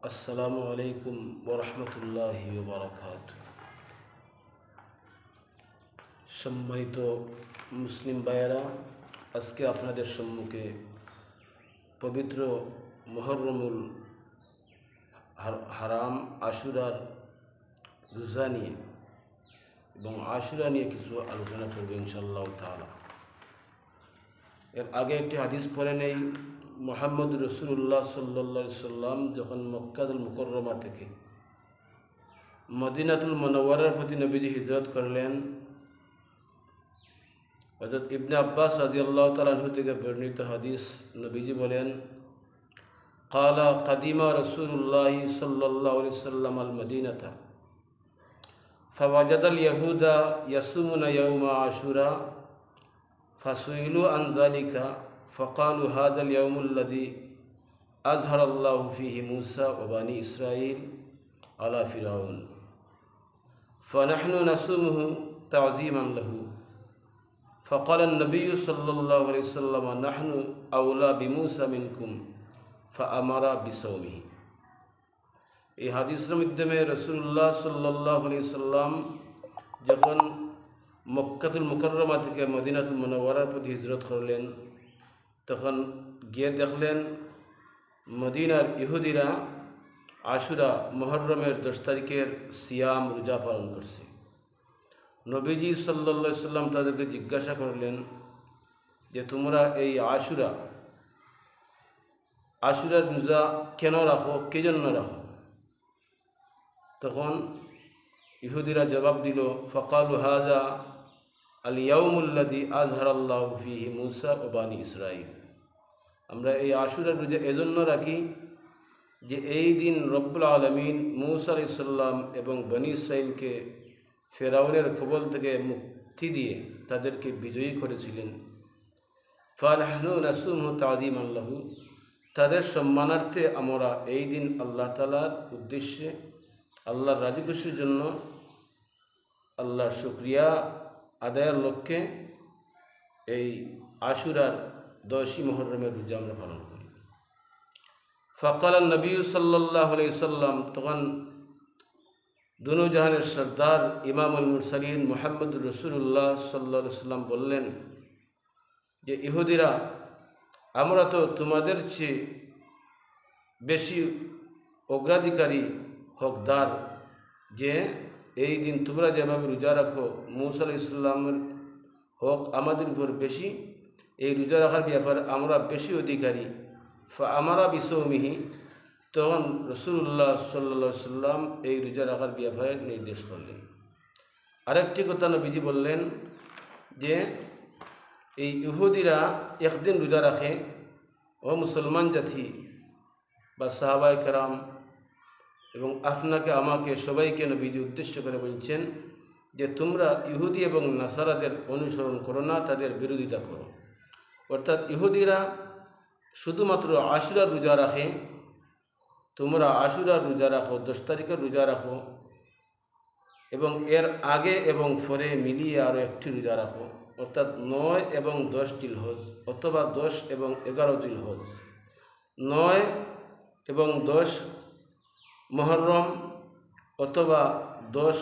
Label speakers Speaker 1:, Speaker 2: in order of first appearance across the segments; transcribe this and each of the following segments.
Speaker 1: আসসালামু আলাইকুম ওরহমতুল্লাহি ওবরাকাতুহু। সম্মানিত মুসলিম ভাইয়েরা, আজকে আপনাদের সম্মুখে পবিত্র মুহররমুল হারাম আশুরার রোজা নিয়ে এবং আশুরা নিয়ে কিছু আলোচনা করব ইনশাআল্লাহ তাআলা। এর আগে একটি হাদিস পড়ে নেই। মুহাম্মদ রাসূলুল্লাহ সাল্লাল্লাহু আলাইহি সাল্লাম যখন মক্কাতুল মুকাররমা থেকে মদিনাতুল মুনাওয়ারার প্রতি নবীজি হিজরত করলেন, হযরত ইবনে আব্বাস রাদিয়াল্লাহু তাআলা আনহু থেকে বর্ণিত হাদিস, নবীজি বলেন, ক্বালা কাদিমা রাসূলুল্লাহ সাল্লাল্লাহু আলাইহি ওয়াসাল্লাম আল মদিনাতা ফাওয়াজাদাল ইয়াহুদা ইয়াসুমুনা ইয়াউমা আশুরা ফাসুইলু আন যালিকা ফাকালু হাযাল ইয়াউমুল্লাযী আযহারাল্লাহু ফীহি মূসা ওয়া বানী ইসরাঈল আলা ফিরআউন ফানাহনু নাসুমুহু তা'যীমান লাহু ফাকালা আন-নাবিয়্যু সাল্লাল্লাহু আলাইহি ওয়াসাল্লাম নাহনু আওলা বিমূসা মিনকুম ফাআমারা বিসাওমিহি। এই হাদিসের মাধ্যমে রাসূলুল্লাহ সাল্লাল্লাহু আলাইহি ওয়াসাল্লাম যখন মক্কাতুল মুকাররমা থেকে মদিনাতুল মুনাওয়ারার প্রতি হিজরত করলেন, তখন গিয়ে দেখলেন মদিনার ইহুদিরা আশুরা মুহররমের 10 তারিখের সিয়াম রোজা পালন করছে। নবীজি সাল্লাল্লাহু আলাইহি সাল্লাম তাদেরকে জিজ্ঞাসা করলেন যে তোমরা এই আশুরার রোজা কেন রাখো, কে জন্য রাখো? তখন ইহুদিরা জবাব দিল, ফাকালু হাযা আল ইয়াউমুল্লাযী আযহারাল্লাহু ফীহি মূসা ওয়া বানী ইসরাঈল। আমরা এই আশুরার রোজা এজন্য রাখি যে এই দিন রব্বুল আলামিন মূসা আলাইহিস সালাম এবং বনী ইসরাঈলকে ফেরাউনের কবল থেকে মুক্তি দিয়ে তাদেরকে বিজয়ী করেছিলেন। ফানাহনু নাসুমহু তা'যীমান লাহু, তাদের সম্মানার্থে আমরা এই দিন আল্লাহ তাআলার উদ্দেশ্যে, আল্লাহর রাজি খুশির জন্য, আল্লাহর শুকরিয়া আদায়ের লক্ষ্যে এই আশুরার 10ই মুহররমের রোজা আমরা পালন করি। ফাকালা নবী সাল্লাল্লাহু আলাইহি সাল্লাম, তখন দুনো জাহানের সর্দার ইমামুল মুরসালিন মুহাম্মদুর রাসূলুল্লাহ সাল্লাল্লাহু আলাইহি সাল্লাম বললেন যে ইহুদিরা, আমরা তো তোমাদের চেয়ে বেশি অগ্রাধিকারী হকদার, যে এই দিন তোমরা যেভাবে রোজা রাখো মূসা আলাইহিস সালামের হক আমাদের উপর বেশি, এই রোজা রাখার ব্যাপারে আমরা বেশি অধিকারী। ফাআমারা বিসাওমিহি, তখন রাসূলুল্লাহ সাল্লাল্লাহু আলাইহি সাল্লাম এই রোজা রাখার ব্যাপারে নির্দেশ করলেন। আরেকটি কথা নবীজি বললেন যে এই ইহুদিরা একদিন রোজা রাখে, ও মুসলমান জাতি বা সাহাবায়ে কেরাম এবং আপনাকে আমাকে সবাইকে নবীজি উদ্দেশ্য করে বলছেন যে তোমরা ইহুদি এবং নাসারাদের অনুসরণ করো না, তাদের বিরোধিতা করো। অর্থাৎ ইহুদিরা শুধুমাত্র আশুরার রোজা রাখে, তোমরা আশুরার রোজা রাখো, 10 তারিখের রোজা রাখো এবং এর আগে এবং পরে মিলিয়ে আরও একটি রোজা রাখো, অর্থাৎ 9 এবং 10 জিলহজ অথবা 10 এবং 11 জিলহজ, 9 এবং 10 মুহররম অথবা 10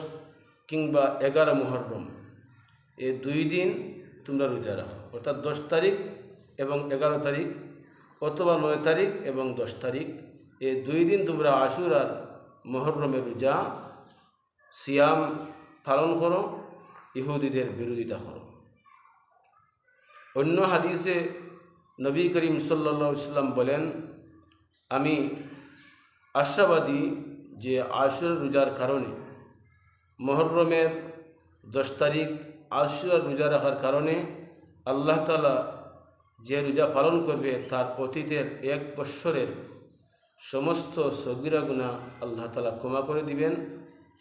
Speaker 1: কিংবা 11 মুহররম, এই 2 দিন তোমরা রোজা রাখো। অর্থাৎ 10 তারিখ এবং 11 তারিখ অথবা 9 তারিখ এবং 10 তারিখ, এই 2 দিন তোমরা আশুরার মুহররমের রোজা সিয়াম পালন করো, ইহুদিদের বিরোধিতা করো। অন্য হাদিসে নবী করিম সাল্লাল্লাহু আলাইহি সাল্লাম বলেন, আমি আশাবাদী যে আশুরার রোজার কারণে, মুহররমের 10 তারিখ আশুরার রোজা রাখার কারণে আল্লাহ তাআলা যে রোজা পালন করবে তার অতীতের 1 বৎসরের সমস্ত সগীরা গুনাহ আল্লাহ তাআলা ক্ষমা করে দিবেন।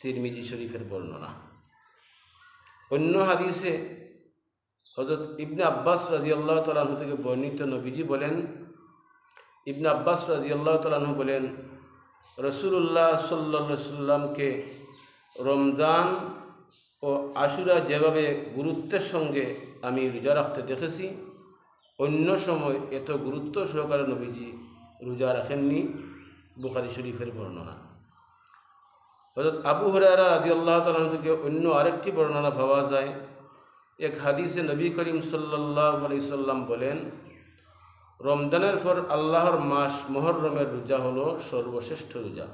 Speaker 1: তিরমিজি শরীফের বর্ণনা। অন্য হাদিসে হযরত ইবনে আব্বাস রাদিয়াল্লাহু তাআলা আনহু থেকে বর্ণিত, নবীজি বলেন, ইবনে আব্বাস রাদিয়াল্লাহু তাআলা আনহু বলেন, রাসূলুল্লাহ সাল্লাল্লাহু আলাইহি সাল্লামকে রমজান ও আশুরা যেভাবে গুরুত্বের সঙ্গে আমি রোজা রাখতে দেখেছি, অন্য সময় এত গুরুত্ব সহকারে নবীজি রোজা রাখেননি। বুখারী শরীফের বর্ণনা। হযরত আবু হুরায়রা রাদিয়াল্লাহু তাআলা থেকে অন্য আরেকটি বর্ণনা পাওয়া যায়। এক হাদিসে নবী করিম সাল্লাল্লাহু আলাইহি সাল্লাম বলেন, রমজানের পর আল্লাহর মাস মুহররমের রোজা হলো সর্বশ্রেষ্ঠ রোজা।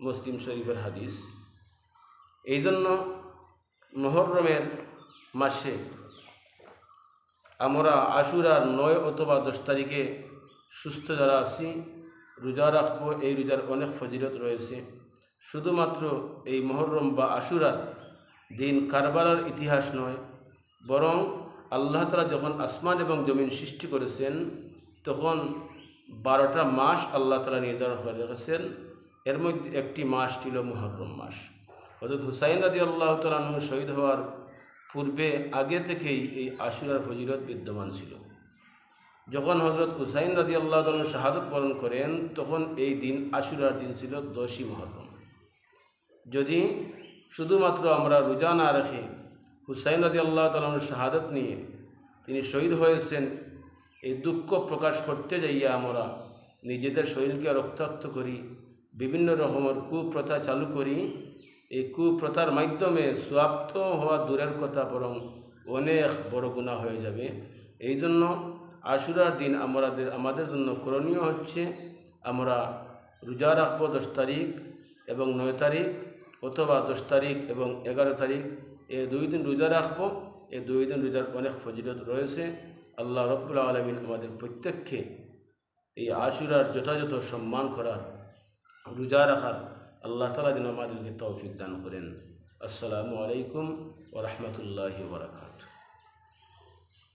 Speaker 1: মুসলিম শরীফের হাদিস। এই জন্য মুহররমের মাসে আমরা আশুরার 9 অথবা 10 তারিখে সুস্থ যারা আছি রোজা রাখবো। এই রোজার অনেক ফজিলত রয়েছে। শুধুমাত্র এই মুহররম বা আশুরার দিন কারবালার ইতিহাস নয়, বরং আল্লাহ তাআলা যখন আসমান এবং জমিন সৃষ্টি করেছেন তখন 12টা মাস আল্লাহ তাআলা নির্ধারণ করে রেখেছেন। এর মধ্যে একটি মাস ছিল মুহররম মাস। হযরত হুসাইন রাদিয়াল্লাহু তাআলা আনহু শহীদ হওয়ার পূর্বে আগে থেকেই এই আশুরার ফজিলত বিদ্যমান ছিল। যখন হযরত হুসাইন রাদিয়াল্লাহু তাআলা শাহাদাত বরণ করেন তখন এই দিন আশুরার দিন ছিল 10ই মুহররম। যদি শুধুমাত্র আমরা রোজা না রেখে হুসাইন রাদিয়াল্লাহু তাআলার শাহাদাত নিয়ে তিনি শহীদ হয়েছেন এই দুঃখ প্রকাশ করতে যাইয়া আমরা নিজেদের শরীরকে রক্তাক্ত করি, বিভিন্ন রকমের কুপ্রথা চালু করি, এই কুপ্রথার মাধ্যমে সওয়াব হওয়া দূরের কথা বরং অনেক বড় গুনাহ হয়ে যাবে। এই জন্য আশুরার দিন আমাদের জন্য করণীয় হচ্ছে আমরা রোজা রাখবো 10 তারিখ এবং 9 তারিখ, অথবা 10 তারিখ এবং 11 তারিখ। এই 2 দিন রোজা রাখবো। এই 2 দিন রোজার অনেক ফজিলত রয়েছে। আল্লাহ রাব্বুল আলামিন আমাদের প্রত্যেককে এই আশুরার যথাযথ সম্মান করার, রোজা রাখার আল্লাহ তাআলা যেন আমাদেরকে তৌফিক দান করেন। আসসালামু আলাইকুম ওয়া রাহমাতুল্লাহি ওয়া বারাকাতুহু।